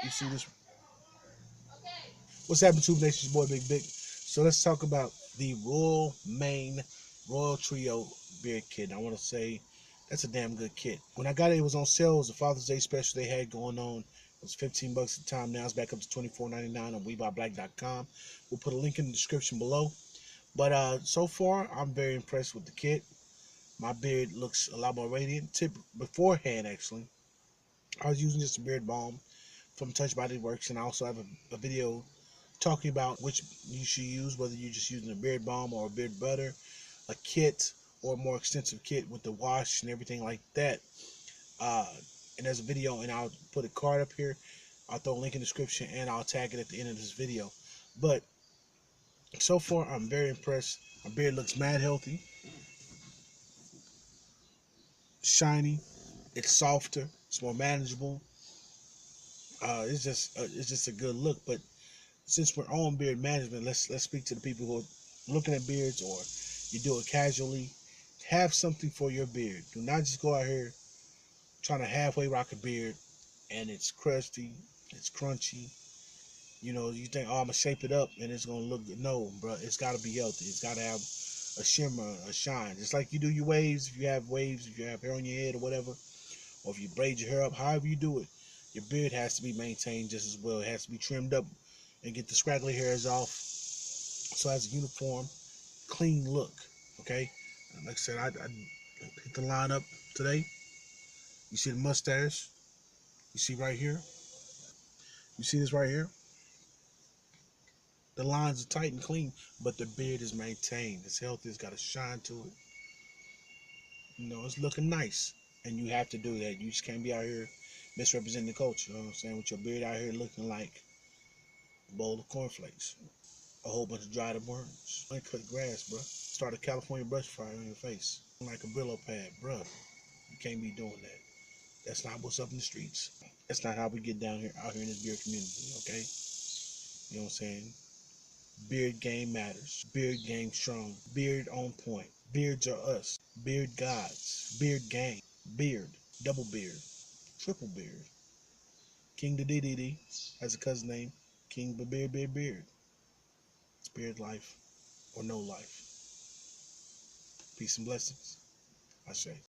You see this? What's happening, Tube Nation? It's your boy Big Big. So let's talk about the Royal Trio beard kit. I want to say that's a damn good kit. When I got it, it was on sale. It was a Father's Day special they had going on. It was $15 at the time. Now it's back up to $24.99 on WeBuyBlack.com. We'll put a link in the description below. But so far, I'm very impressed with the kit. My beard looks a lot more radiant. Beforehand, actually, I was using just a beard balm from touchbodyworks, and I also have a video talking about which you should use, whether you're just using a beard balm or a beard butter, a kit, or a more extensive kit with the wash and everything like that. And there's a video, and I'll put a card up here. I'll throw a link in the description, and I'll tag it at the end of this video. But so far, I'm very impressed. My beard looks mad healthy, shiny. It's softer. It's more manageable. It's just a good look. But since we're on beard management, let's speak to the people who are looking at beards, or you do it casually. Have something for your beard. Do not just go out here trying to halfway rock a beard and it's crusty, it's crunchy. You know, you think, oh, I'm gonna shape it up and it's gonna look good. No, bro, it's gotta be healthy. It's gotta have a shimmer, a shine. Just like you do your waves, if you have waves, if you have hair on your head or whatever, or if you braid your hair up, however you do it, your beard has to be maintained just as well. It has to be trimmed up and get the scraggly hairs off, so it has a uniform, clean look. Okay, and like I said, I picked the line up today. You see the mustache? You see right here? You see this right here? The lines are tight and clean, but the beard is maintained. It's healthy. It's got a shine to it. You know, it's looking nice, and you have to do that. You just can't be out here misrepresenting the culture. You know what I'm saying? With your beard out here looking like a bowl of cornflakes, a whole bunch of dried up worms. Uncut grass, bro. Start a California brush fire on your face like a Brillo pad, bro. You can't be doing that. That's not what's up in the streets. That's not how we get down here, out here in this beard community. Okay? You know what I'm saying? Beard game matters. Beard game strong. Beard on point. Beards are us. Beard gods. Beard game. Beard. Double beard. Triple beard. King DDD has a cousin named King Beard. It's beard life or no life. Peace and blessings. I say.